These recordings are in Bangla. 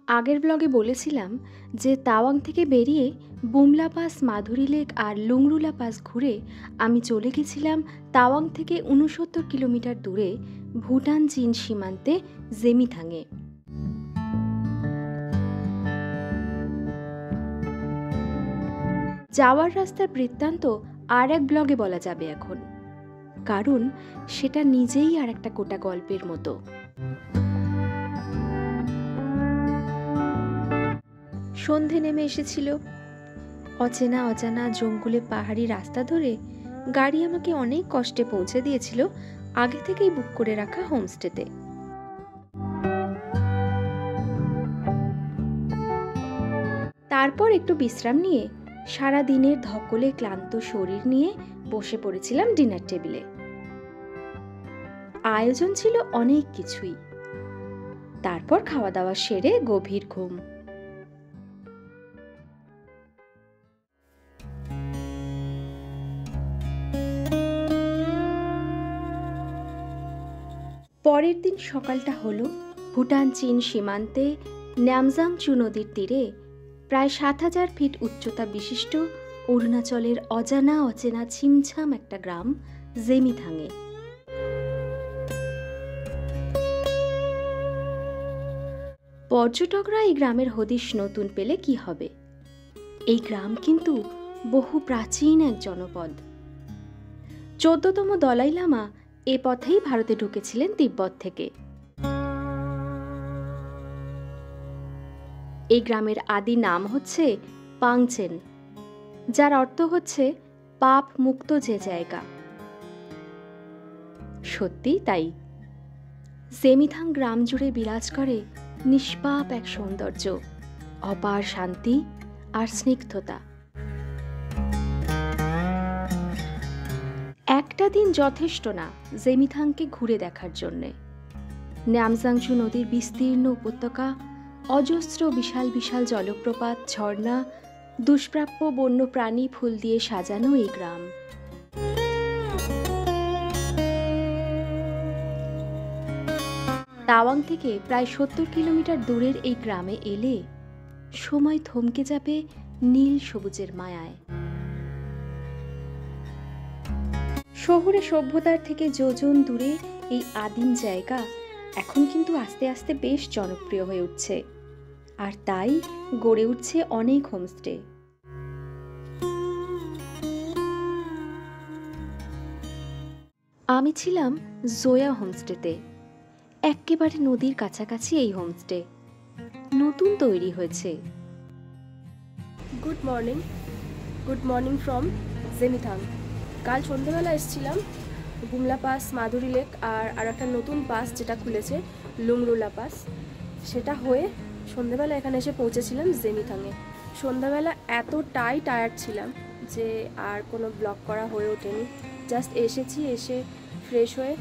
আগের ব্লগে বলেছিলাম যে তাওয়াং থেকে বেরিয়ে বুমলা পাস, মাধুরী লেক আর লুংরুলা পাস ঘুরে আমি চলে গেছিলাম তাওয়াং থেকে ৬৯ কিলোমিটার দূরে ভুটান চীন সীমান্তে জেমিথাংয়ে। যাওয়ার রাস্তার বৃত্তান্ত আর এক ব্লগে বলা যাবে এখন, কারণ সেটা নিজেই আর একটা গোটা গল্পের মতো। সন্ধে নেমে এসেছিল। অচেনা অজানা জঙ্গলে পাহাড়ি রাস্তা ধরে গাড়ি আমাকে অনেক কষ্টে পৌঁছে দিয়েছিল আগে থেকেই বুক করে রাখা হোমস্টেতে। তারপর একটু বিশ্রাম নিয়ে সারা দিনের ধকলে ক্লান্ত শরীর নিয়ে বসে পড়েছিলাম ডিনার টেবিলে। আয়োজন ছিল অনেক কিছুই। তারপর খাওয়া দাওয়া সেরে গভীর ঘুম। পরের দিন সকালটা হলো ভুটান চীন সীমান্তে ন্যামজাংচু নদীর তীরে প্রায় ৭,০০০ ফিট উচ্চতা বিশিষ্ট অরুণাচলের অজানা অচেনা ছিমছাম একটা গ্রাম জেমিথাংয়ে। পর্যটকরা এই গ্রামের হদিশ নতুন পেলে কি হবে? এই গ্রাম কিন্তু বহু প্রাচীন এক জনপদ। ১৪তম দলাই লামা এ পথেই ভারতে ঢুকেছিলেন তিব্বত থেকে। এই গ্রামের আদি নাম হচ্ছে পাংচেন, যার অর্থ হচ্ছে পাপ মুক্ত যে জায়গা। সত্যি তাই। জেমিথাং গ্রাম জুড়ে বিরাজ করে নিষ্পাপ এক সৌন্দর্য, অপার শান্তি আর স্নিগ্ধতা। একটা দিন যথেষ্ট না জেমিথাংকে ঘুরে দেখার জন্যে। ন্যামজাংচু নদীর বিস্তীর্ণ উপত্যকা, অজস্র বিশাল বিশাল জলপ্রপাত, ঝর্ণা, দুষ্প্রাপ্য বন্য প্রাণী, ফুল দিয়ে সাজানো এই গ্রাম। তাওয়াং থেকে প্রায় ৭০ কিলোমিটার দূরের এই গ্রামে এলে সময় থমকে যাবে নীল সবুজের মায়ায়। শহুরে সভ্যতার থেকে যোজন দূরে এই আদিম জায়গা এখন কিন্তু আস্তে আস্তে বেশ জনপ্রিয় হয়ে উঠছে, আর তাই গড়ে উঠছে অনেক হোমস্টে। আমি ছিলাম জোয়া হোমস্টেতে। একেবারে নদীর কাছাকাছি এই হোমস্টে, নতুন তৈরি হয়েছে। Good morning from Zemithang. কাল সন্ধ্যেবেলা এসেছিলাম বুমলা পাস, মাধুরী লেক আর একটা নতুন পাস যেটা খুলেছে লুংরুলা পাস, সেটা হয়ে সন্ধ্যেবেলা এখানে এসে পৌঁছেছিলাম জেমিথাংয়ে। সন্ধ্যাবেলা এতটাই টায়ার্ড ছিলাম যে আর কোনো ব্লগ করা হয়ে ওঠেনি। জাস্ট এসেছি, এসে ফ্রেশ হয়ে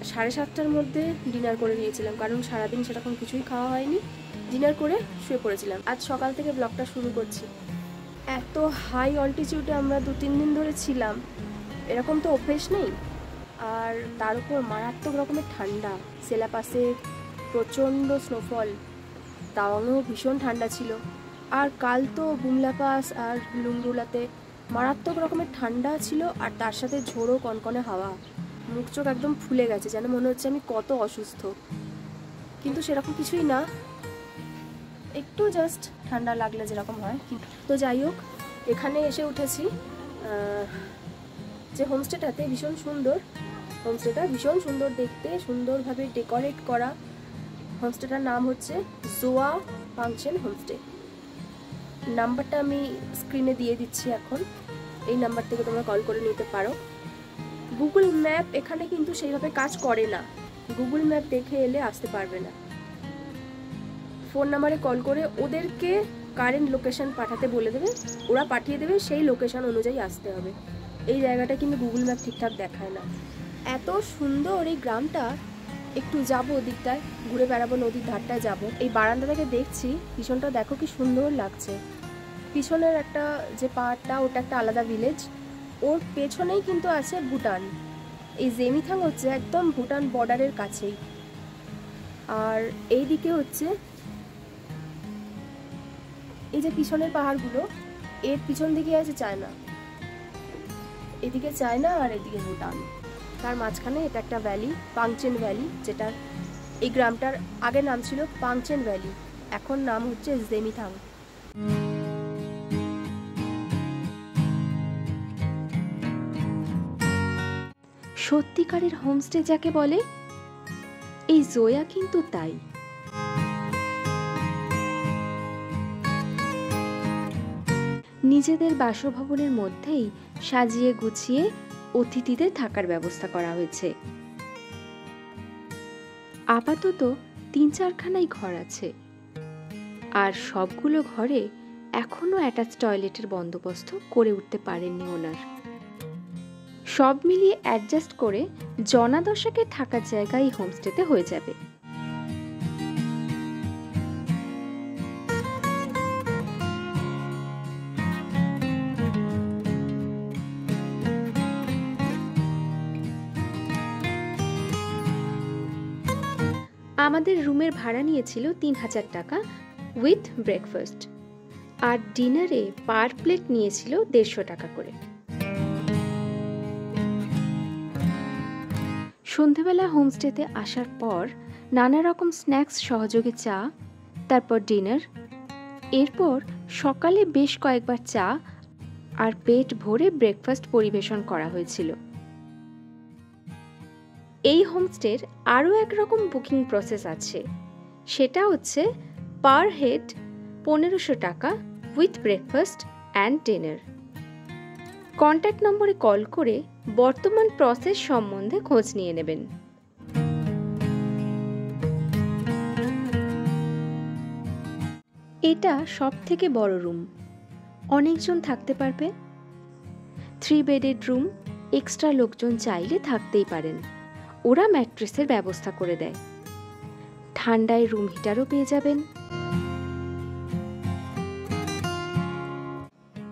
7:30টার মধ্যে ডিনার করে নিয়েছিলাম, কারণ সারাদিন সেরকম কিছুই খাওয়া হয়নি। ডিনার করে শুয়ে পড়েছিলাম। আজ সকাল থেকে ব্লগটা শুরু করছি। এত হাই অল্টিটিউডে আমরা 2-3 দিন ধরে ছিলাম, এরকম তো অভ্যেস নেই। আর তার উপর মারাত্মক রকমের ঠান্ডা। সেলাপাসে প্রচণ্ড স্নোফল, তাওয়াংয়েও ভীষণ ঠান্ডা ছিল। আর কাল তো বুমলা পাস আর লুংরুলাতে মারাত্মক রকমের ঠান্ডা ছিল, আর তার সাথে ঝোড়ো কনকনে হাওয়া। মুখ চোখ একদম ফুলে গেছে, যেন মনে হচ্ছে আমি কত অসুস্থ, কিন্তু সেরকম কিছুই না, একটু জাস্ট ঠান্ডা লাগলে যেরকম হয়। তো যাই হোক, এখানে এসে উঠেছি যে হোমস্টেটাতে, ভীষণ সুন্দর হোমস্টেটা, ভীষণ সুন্দর দেখতে, সুন্দরভাবে ডেকোরেট করা। হোমস্টেটার নাম হচ্ছে জোয়া পাংচেন হোমস্টে। নাম্বারটা আমি স্ক্রিনে দিয়ে দিচ্ছি এখন। এই নাম্বার থেকে তোমরা কল করে নিতে পারো। গুগল ম্যাপ এখানে কিন্তু সেইভাবে কাজ করে না, গুগল ম্যাপ দেখে এলে আসতে পারবে না। ফোন নাম্বারে কল করে ওদেরকে কারেন্ট লোকেশন পাঠাতে বলে দেবে, ওরা পাঠিয়ে দেবে, সেই লোকেশন অনুযায়ী আসতে হবে। এই জায়গাটা কিন্তু গুগল ম্যাপ ঠিকঠাক দেখায় না। এত সুন্দর এই গ্রামটা, একটু যাবো ওদিকটায়, ঘুরে বেড়াবো, নদীর ধারটায় যাবো। এই বারান্দা থেকে দেখছি পিছনটা দেখো কি সুন্দর লাগছে। পিছনের একটা যে পাহাড়টা, ওটা একটা আলাদা ভিলেজ, ওর পেছনেই কিন্তু আছে ভুটান। এই জেমিথাং হচ্ছে একদম ভুটান বর্ডারের কাছেই। আর এই দিকে হচ্ছে এই যে পিছনের পাহাড়গুলো, এর পিছন দিকে আছে চায়না, এদিকে চায়না আর এদিকে ভুটান। তার মাঝখানে এটা একটা ভ্যালি, পাংচেন ভ্যালি, যেটার এই গ্রামটার আগে নাম ছিল পাংচেন ভ্যালি, এখন নাম হচ্ছে জেমিথাং। সত্যিকারের হোমস্টে যাকে বলে, এই জোয়া কিন্তু তাই। নিজেদের বাসভবনের মধ্যেই সাজিয়ে গুছিয়ে অতিথিদের থাকার ব্যবস্থা করা হয়েছে। আপাতত ৩-৪খানাই ঘর আছে, আর সবগুলো ঘরে এখনো অ্যাটাচ টয়লেটের বন্দোবস্ত করে উঠতে পারেননি ওনার। সব মিলিয়ে অ্যাডজাস্ট করে জনা দশাকে থাকার জায়গা এই হোমস্টেতে হয়ে যাবে। আমাদের রুমের ভাড়া নিয়েছিল ৩,০০০ টাকা উইথ ব্রেকফাস্ট, আর ডিনারে পার প্লেট নিয়েছিল ১৫০ টাকা করে। সন্ধেবেলা হোমস্টেতে আসার পর নানা রকম স্ন্যাক্স সহযোগে চা, তারপর ডিনার, এরপর সকালে বেশ কয়েকবার চা আর পেট ভরে ব্রেকফাস্ট পরিবেশন করা হয়েছিল। এই হোমস্টের আরও একরকম বুকিং প্রসেস আছে, সেটা হচ্ছে পার হেড ১৫০০ টাকা with breakfast and dinner. Contact নম্বরে কল করে বর্তমান প্রসেস সম্বন্ধে খোঁজ নিয়ে নেবেন। এটা সবথেকে বড় রুম, অনেকজন থাকতে পারবে। 3 বেডেড রুম, এক্সট্রা লোকজন চাইলে থাকতেই পারেন, ওরা ম্যাট্রেসের ব্যবস্থা করে দেয়। ঠান্ডায় রুম হিটারও পেয়ে যাবেন।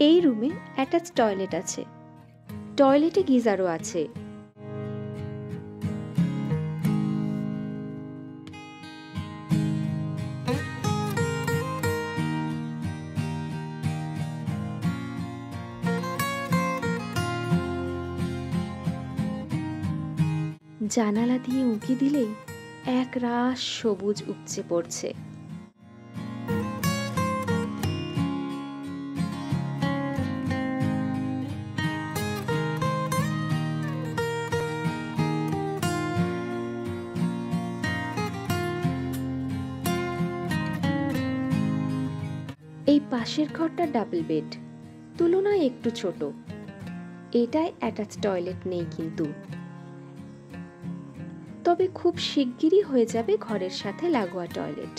এই রুমে অ্যাটাচ টয়লেট আছে, টয়লেটে গিজারও আছে। জানালা দিয়ে উঁকি দিলেই এক রাশ সবুজ উপচে পড়ছে। এই পাশের ঘরটা ডাবল বেড, তুলনায় একটু ছোট। এটায় অ্যাটাচ টয়লেট নেই কিন্তু, তবে খুব শিগগিরই হয়ে যাবে ঘরের সাথে লাগোয়া টয়লেট।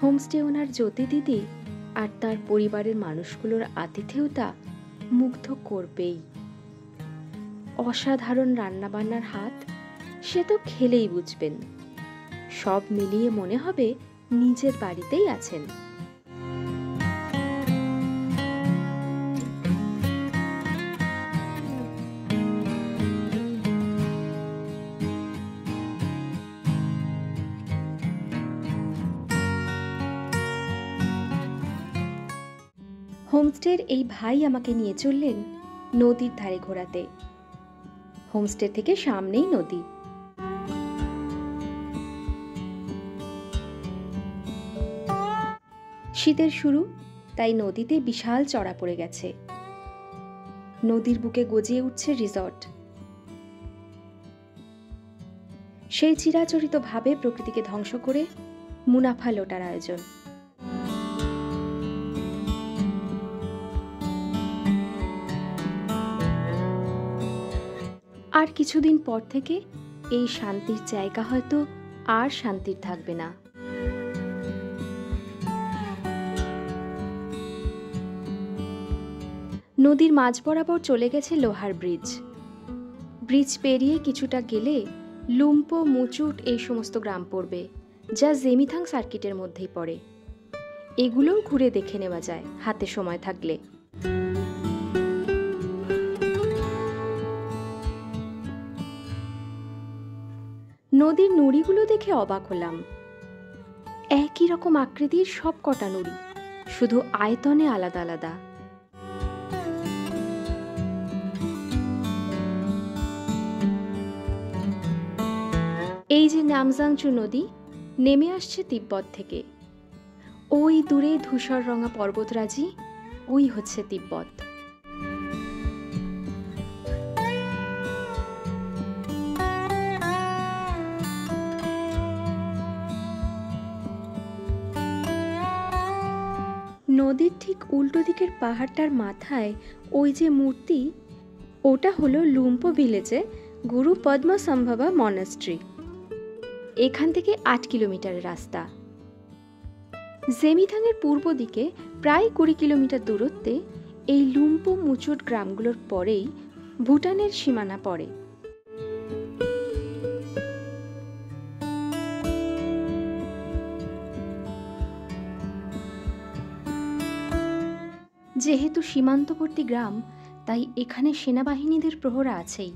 হোমস্টে ওনার জ্যোতি দিদি আর তার পরিবারের মানুষগুলোর আতিথেয়তা মুগ্ধ করবেই। অসাধারণ রান্নাবান্নার হাত, সে তো খেলেই বুঝবেন। সব মিলিয়ে মনে হবে নিজের বাড়িতেই আছেন। হোমস্টের এই ভাই আমাকে নিয়ে চললেন নদীর ধারে ঘোরাতে। হোমস্টে থেকে সামনেই নদী। শীতের শুরু, তাই নদীতে বিশাল চড়া পড়ে গেছে। নদীর বুকে গজিয়ে উঠছে রিসর্ট। সেই চিরাচরিতভাবে প্রকৃতিকে ধ্বংস করে মুনাফা লোটার আয়োজন। আর কিছুদিন পর থেকে এই শান্তির জায়গা হয়তো আর শান্তির থাকবে না। নদীর মাঝ বরাবর চলে গেছে লোহার ব্রিজ। ব্রিজ পেরিয়ে কিছুটা গেলে লুম্পো, মুচুট এই সমস্ত গ্রাম পড়বে, যা জেমিথাং সার্কিটের মধ্যেই পড়ে। এগুলোও ঘুরে দেখে নেওয়া যায় হাতে সময় থাকলে। নদীর নুড়িগুলো দেখে অবাক হলাম। একই রকম আকৃতির সব কটা নুড়ি, শুধু আয়তনে আলাদা আলাদা। এই যে নামজাংচু নদী নেমে আসছে তিব্বত থেকে। ওই দূরে ধূসর রঙা পর্বতরাজি, ওই হচ্ছে তিব্বত। নদীর ঠিক উল্টো দিকের পাহাড়টার মাথায় ওই যে মূর্তি, ওটা হলো লুম্পো ভিলেজে গুরু পদ্মসম্ভবা মনাস্ট্রি। এখান থেকে 8 কিলোমিটারের রাস্তা। জেমিথাংয়ের পূর্ব দিকে প্রায় 20 কিলোমিটার দূরত্বে এই লুম্পো, মুচুট গ্রামগুলোর পরেই ভুটানের সীমানা পড়ে। যেহেতু সীমান্তবর্তী গ্রাম, তাই এখানে সেনাবাহিনীদের প্রহরা আছেই।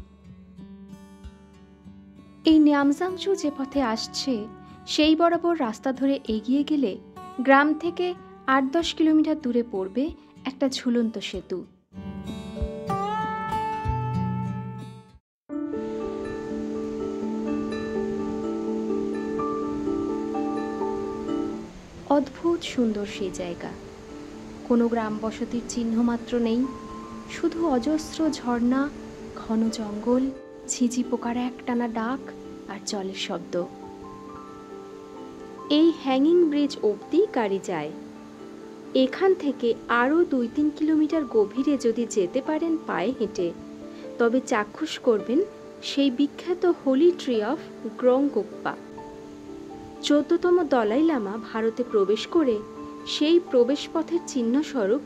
এই নামজাংচু যে পথে আসছে সেই বরাবর রাস্তা ধরে এগিয়ে গেলে গ্রাম থেকে 8-10 কিলোমিটার দূরে পড়বে একটা ঝুলন্ত সেতু। অদ্ভুত সুন্দর সেই জায়গা। কোনো গ্রাম বসতির চিহ্ন মাত্র নেই, শুধু অজস্র ঝর্ণা, ঘন জঙ্গল, ঝিঝি পোকার একটানা ডাক আর জলের শব্দ। এই হ্যাঙ্গিং ব্রিজ অবধি গাড়ি যায়। এখান থেকে আরও 2-3 কিলোমিটার গভীরে যদি যেতে পারেন পায়ে হেঁটে, তবে চাক্ষুষ করবেন সেই বিখ্যাত হোলি ট্রি অফ গ্রংগোকপা। 14তম দলাই লামা ভারতে প্রবেশ করে সেই প্রবেশপথের চিহ্নস্বরূপ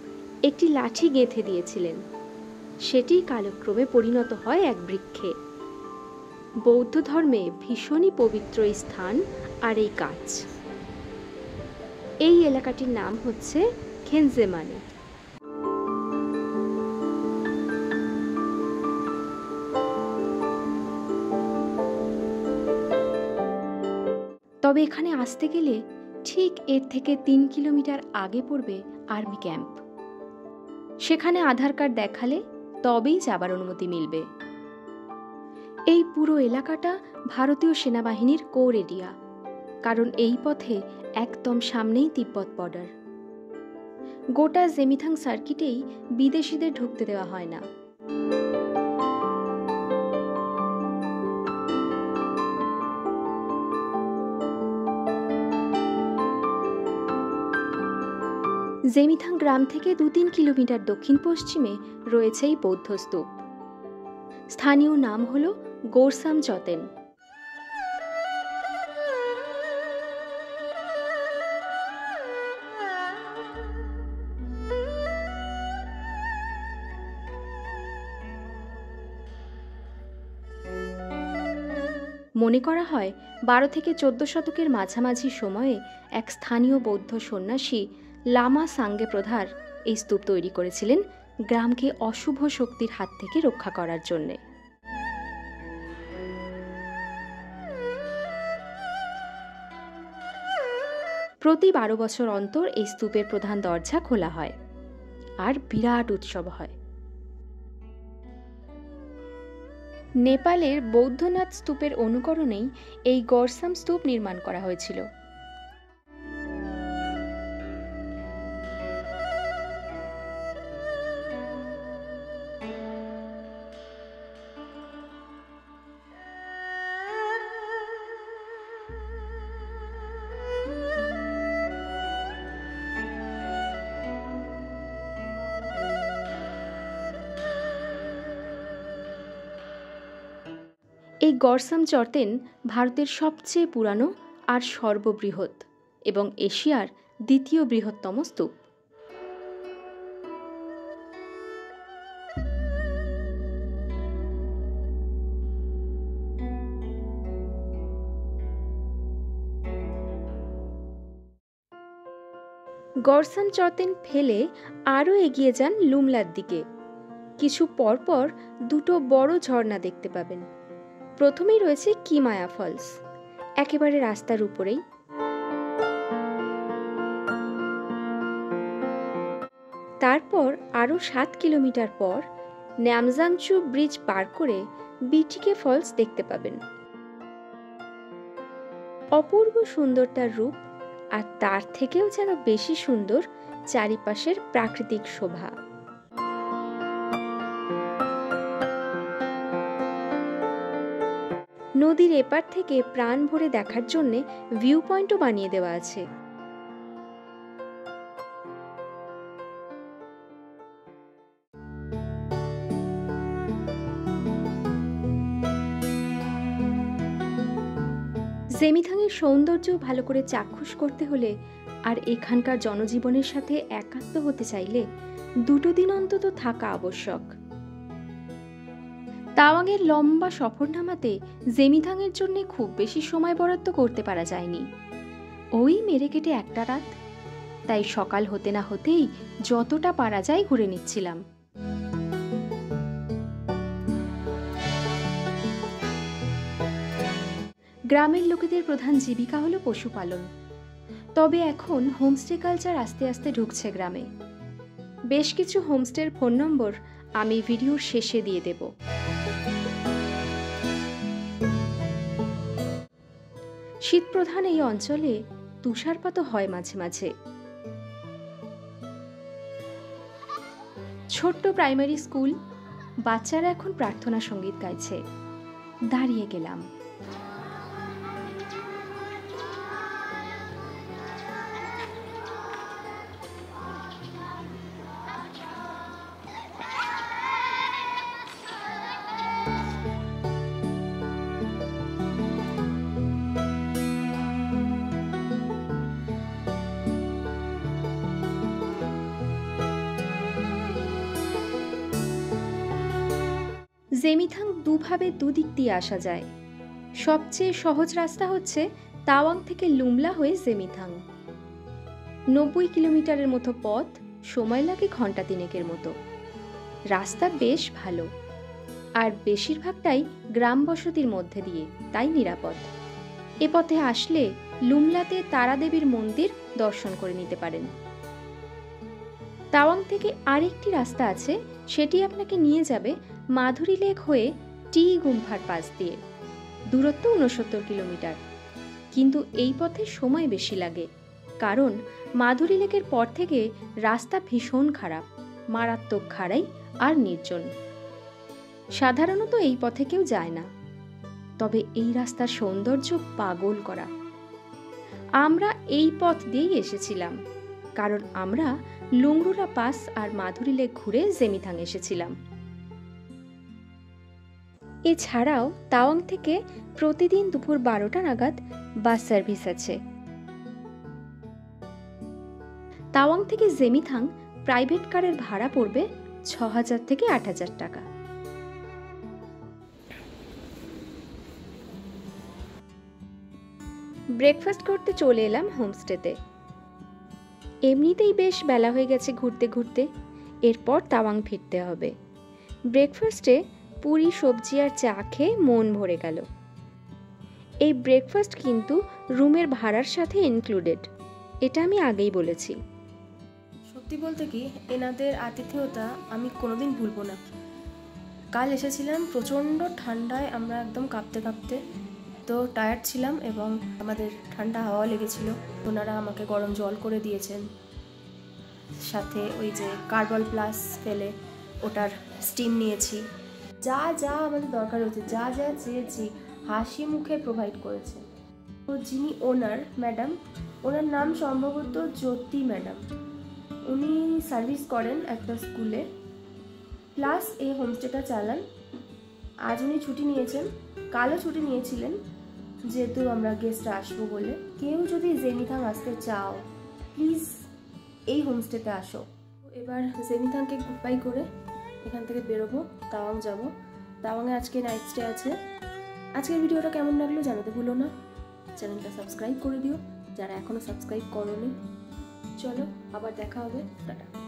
একটি লাঠি গেঁথে দিয়েছিলেন। সেটি কালক্রমে পরিণত হয় এক বৃক্ষে। বৌদ্ধ ধর্মে ভীষণই পবিত্র এই স্থান আর এই গাছ। এই এলাকাটির নাম হচ্ছে খেনজেমানে। তবে এখানে আসতে গেলে ঠিক এর থেকে 3 কিলোমিটার আগে পড়বে আর্মি ক্যাম্প। সেখানে আধার কার্ড দেখালে তবেই যাবার অনুমতি মিলবে। এই পুরো এলাকাটা ভারতীয় সেনাবাহিনীর কোর এরিয়া, কারণ এই পথে একদম সামনেই তিব্বত বর্ডার। গোটা জেমিথাং সার্কিটেই বিদেশিদের ঢুকতে দেওয়া হয় না। জেমিথাং গ্রাম থেকে 2-3 কিলোমিটার দক্ষিণ পশ্চিমে রয়েছে এই বৌদ্ধ স্তূপ। স্থানীয় নাম হল গোরসাম চতেন। মনে করা হয় 12 থেকে 14 শতকের মাঝামাঝি সময়ে এক স্থানীয় বৌদ্ধ সন্ন্যাসী লামা সাঙ্গে প্রধার এই স্তূপ তৈরি করেছিলেন গ্রামকে অশুভ শক্তির হাত থেকে রক্ষা করার জন্যে। প্রতি 12 বছর অন্তর এই স্তূপের প্রধান দরজা খোলা হয় আর বিরাট উৎসব হয়। নেপালের বৌদ্ধনাথ স্তূপের অনুকরণেই এই গোরসাম স্তূপ নির্মাণ করা হয়েছিল। এই গরসাম চর্তেন ভারতের সবচেয়ে পুরানো আর সর্ববৃহৎ এবং এশিয়ার দ্বিতীয় বৃহত্তম স্তূপ। গরসাম চর্তেন ফেলে আরও এগিয়ে যান লুমলার দিকে। কিছু পরপর দুটো বড় ঝর্ণা দেখতে পাবেন। প্রথমেই রয়েছে কিমায়া ফলস, একেবারে রাস্তার উপরেই। তারপর আরও 7 কিলোমিটার পর ন্যামজাংচু ব্রিজ পার করে বিটিকে ফলস দেখতে পাবেন। অপূর্ব সুন্দর তার রূপ, আর তার থেকেও যেন বেশি সুন্দর চারিপাশের প্রাকৃতিক শোভা। নদীর এপার থেকে প্রাণ ভরে দেখার জন্যে ভিউ পয়েন্টও বানিয়ে দেওয়া আছে। জেমিথাংয়ের সৌন্দর্য ভালো করে চাক্ষুষ করতে হলে আর এখানকার জনজীবনের সাথে একাত্ম হতে চাইলে 2 দিন অন্তত থাকা আবশ্যক। তাওয়াংয়ের লম্বা সফরনামাতে জেমিথাংয়ের জন্য খুব বেশি সময় বরাদ্দ করতে পারা যায়নি। ওই মেরে কেটে একটা রাত, তাই সকাল হতে না হতেই যতটা পারা যায় ঘুরে নিচ্ছিলাম। গ্রামের লোকেদের প্রধান জীবিকা হলো পশুপালন, তবে এখন হোমস্টে কালচার আস্তে আস্তে ঢুকছে গ্রামে। বেশ কিছু হোমস্টের ফোন নম্বর আমি ভিডিওর শেষে দিয়ে দেব। শীতপ্রধান এই অঞ্চলে তুষারপাতও হয় মাঝে মাঝে। ছোট্ট প্রাইমারি স্কুল, বাচ্চারা এখন প্রার্থনা সঙ্গীত গাইছে। দাঁড়িয়ে গেলাম। জেমিথাং দুভাবে দুদিক দিয়ে আসা যায়। সবচেয়ে সহজ রাস্তা হচ্ছে তাওয়াং থেকে লুমলা হয়ে জেমিথাং। 90 কিলোমিটারের মতো পথ, সময় লাগে ঘন্টা 3 মতো। রাস্তা বেশ ভালো, আর বেশিরভাগটাই গ্রাম বসতির মধ্যে দিয়ে, তাই নিরাপদ। এ পথে আসলে লুমলাতে তারাদেবীর মন্দির দর্শন করে নিতে পারেন। তাওয়াং থেকে আরেকটি রাস্তা আছে, সেটি আপনাকে নিয়ে যাবে মাধুরী লেক হয়ে টি গুম্ফার পাশ দিয়ে। দূরত্ব 69 কিলোমিটার, কিন্তু এই পথে সময় বেশি লাগে, কারণ মাধুরী লেকের পর থেকে রাস্তা ভীষণ খারাপ, মারাত্মক খাড়াই আর নির্জন। সাধারণত এই পথে কেউ যায় না, তবে এই রাস্তার সৌন্দর্য পাগল করা। আমরা এই পথ দিয়েই এসেছিলাম, কারণ আমরা লুংরুলা পাস আর মাধুরী লেক ঘুরে জেমিথাং এসেছিলাম। এছাড়াও তাওয়াং থেকে প্রতিদিন দুপুর 12টা নাগাদ বাস সার্ভিস আছে। তাওয়াং থেকে জেমিথাং প্রাইভেট কারের ভাড়া পড়বে 6000 থেকে 8000 টাকা। ব্রেকফাস্ট করতে চলে এলাম হোমস্টেতে। এমনিতেই বেশ বেলা হয়ে গেছে ঘুরতে ঘুরতে, এরপর তাওয়াং ফিরতে হবে। ব্রেকফাস্টে পুরি, সবজি আর চা খেয়ে মন ভরে গেল। এই ব্রেকফাস্ট কিন্তু রুমের ভাড়ার সাথে ইনক্লুডেড, এটা আমি আগেই বলেছি। সত্যি বলতে কি, এনাদের আতিথেয়তা আমি কোনোদিন ভুলবো না। কাল এসেছিলাম প্রচণ্ড ঠান্ডায়, আমরা একদম কাঁপতে কাঁপতে, তো টায়ার্ড ছিলাম এবং আমাদের ঠান্ডা হাওয়া লেগেছিল। ওনারা আমাকে গরম জল করে দিয়েছেন, সাথে ওই যে কার্বল প্লাস ফেলে ওটার স্টিম নিয়েছি। যা যা আমাদের দরকার হচ্ছে, যা যা চেয়েছি হাসি মুখে প্রোভাইড করেছে। তো যিনি ওনার ম্যাডাম, ওনার নাম সম্ভবত জ্যোতি ম্যাডাম, উনি সার্ভিস করেন একটা স্কুলে, প্লাস এই হোমস্টেটা চালান। আজ উনি ছুটি নিয়েছেন, কালও ছুটি নিয়েছিলেন, যেহেতু আমরা গেস্টরা আসবো বলে। কেউ যদি জেমিথাং আসতে চাও প্লিজ এই হোমস্টেতে আসো। এবার জেমিথাংকে গুড বাই করে এখান থেকে বেরোবো, তাওয়াং যাব। তাওয়াংয়ে আজকে নাইট স্টে আছে। আজকের ভিডিওটা কেমন লাগলো জানাতে ভুলো না। চ্যানেলটা সাবস্ক্রাইব করে দিও যারা এখনও সাবস্ক্রাইব করোনি। চলো আবার দেখা হবে, টাটা।